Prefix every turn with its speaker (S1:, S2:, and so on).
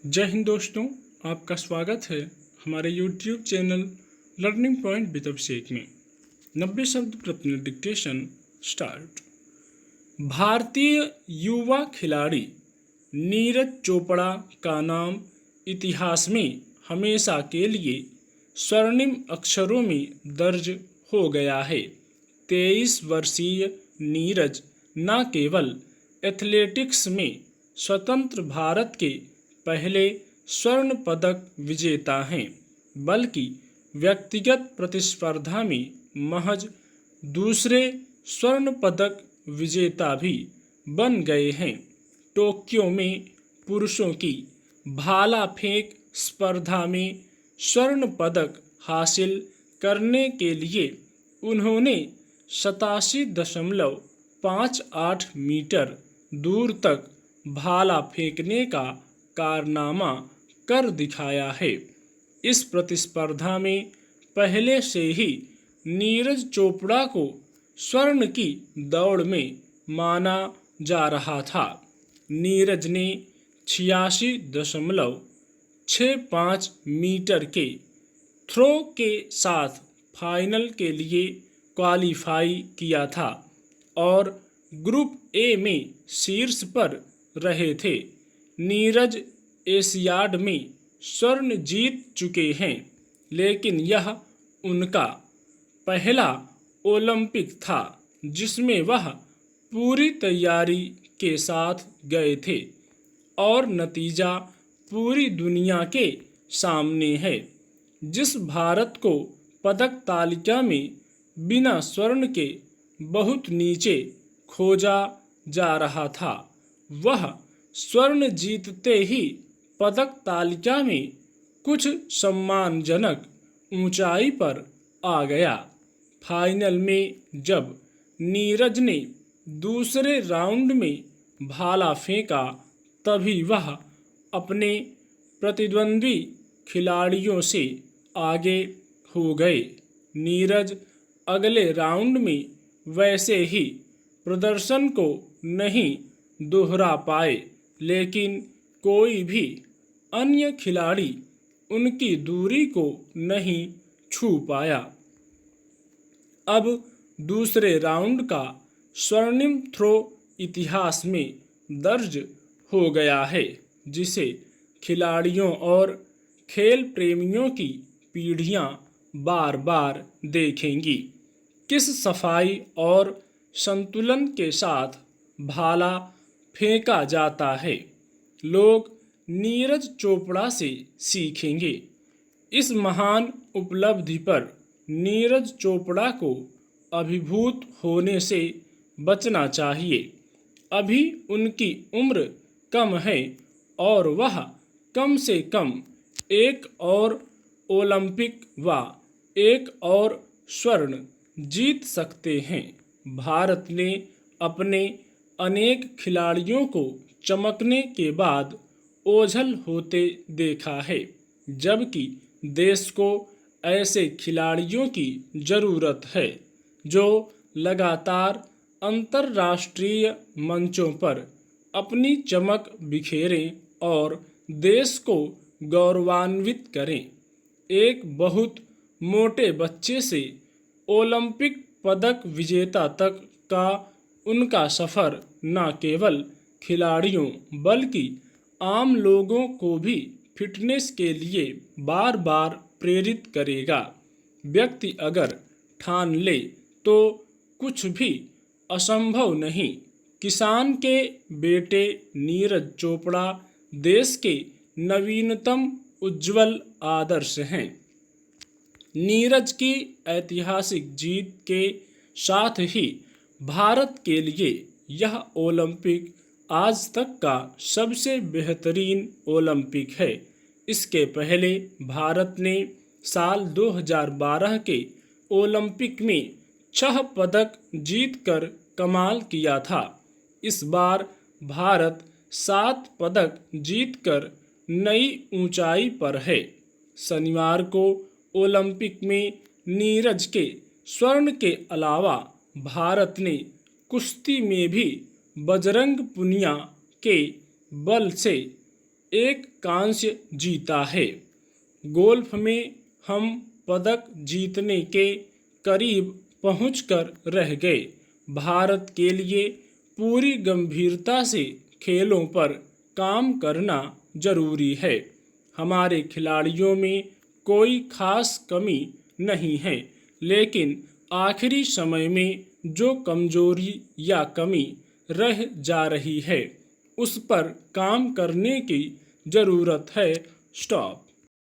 S1: जय हिंद दोस्तों, आपका स्वागत है हमारे YouTube channel learning point with Abhishek में। 90 शब्द प्रति minute dictation start. Bharatiya Yuva खिलाड़ी नीरज चोपड़ा का नाम इतिहास में हमेशा के लिए स्वर्णिम अक्षरों में दर्ज हो गया है। 23 वर्षीय नीरज न केवल एथलेटिक्स में स्वतंत्र भारत के पहले स्वर्ण पदक विजेता हैं, बल्कि व्यक्तिगत प्रतिस्पर्धा में महज दूसरे स्वर्ण पदक विजेता भी बन गए हैं। टोक्यो में पुरुषों की भाला फेंक स्पर्धा में स्वर्ण पदक हासिल करने के लिए उन्होंने 87.58 मीटर दूर तक भाला फेंकने का कारनामा कर दिखाया है। इस प्रतिस्पर्धा में पहले से ही नीरज चोपड़ा को स्वर्ण की दौड़ में माना जा रहा था। नीरज ने 86.65 मीटर के थ्रो के साथ फाइनल के लिए क्वालिफाई किया था और ग्रुप ए में शीर्ष पर रहे थे। नीरज एशियाड में स्वर्ण जीत चुके हैं, लेकिन यह उनका पहला ओलंपिक था जिसमें वह पूरी तैयारी के साथ गए थे और नतीजा पूरी दुनिया के सामने है। जिस भारत को पदक तालिका में बिना स्वर्ण के बहुत नीचे खोजा जा रहा था, वह स्वर्ण जीतते ही पदक तालिका में कुछ सम्मानजनक ऊंचाई पर आ गया। फाइनल में जब नीरज ने दूसरे राउंड में भाला फेंका, तभी वह अपने प्रतिद्वंद्वी खिलाड़ियों से आगे हो गए। नीरज अगले राउंड में वैसे ही प्रदर्शन को नहीं दोहरा पाए, लेकिन कोई भी अन्य खिलाड़ी उनकी दूरी को नहीं छू पाया। अब दूसरे राउंड का स्वर्णिम थ्रो इतिहास में दर्ज हो गया है, जिसे खिलाड़ियों और खेल प्रेमियों की पीढ़ियां बार बार देखेंगी। किस सफाई और संतुलन के साथ भाला फेंका जाता है, लोग नीरज चोपड़ा से सीखेंगे। इस महान उपलब्धि पर नीरज चोपड़ा को अभिभूत होने से बचना चाहिए। अभी उनकी उम्र कम है और वह कम से कम एक और ओलंपिक व एक और स्वर्ण जीत सकते हैं। भारत ने अपने अनेक खिलाड़ियों को चमकने के बाद ओझल होते देखा है, जबकि देश को ऐसे खिलाड़ियों की जरूरत है जो लगातार अंतर्राष्ट्रीय मंचों पर अपनी चमक बिखेरें और देश को गौरवान्वित करें। एक बहुत मोटे बच्चे से ओलंपिक पदक विजेता तक का उनका सफ़र न केवल खिलाड़ियों बल्कि आम लोगों को भी फिटनेस के लिए बार बार प्रेरित करेगा। व्यक्ति अगर ठान ले तो कुछ भी असंभव नहीं। किसान के बेटे नीरज चोपड़ा देश के नवीनतम उज्जवल आदर्श हैं। नीरज की ऐतिहासिक जीत के साथ ही भारत के लिए यह ओलंपिक आज तक का सबसे बेहतरीन ओलंपिक है। इसके पहले भारत ने साल 2012 के ओलंपिक में 6 पदक जीतकर कमाल किया था। इस बार भारत 7 पदक जीतकर नई ऊंचाई पर है। शनिवार को ओलंपिक में नीरज के स्वर्ण के अलावा भारत ने कुश्ती में भी बजरंग पुनिया के बल से एक कांस्य जीता है। गोल्फ में हम पदक जीतने के करीब पहुंचकर रह गए। भारत के लिए पूरी गंभीरता से खेलों पर काम करना जरूरी है। हमारे खिलाड़ियों में कोई खास कमी नहीं है, लेकिन आखिरी समय में जो कमजोरी या कमी रह जा रही है उस पर काम करने की जरूरत है। स्टॉप।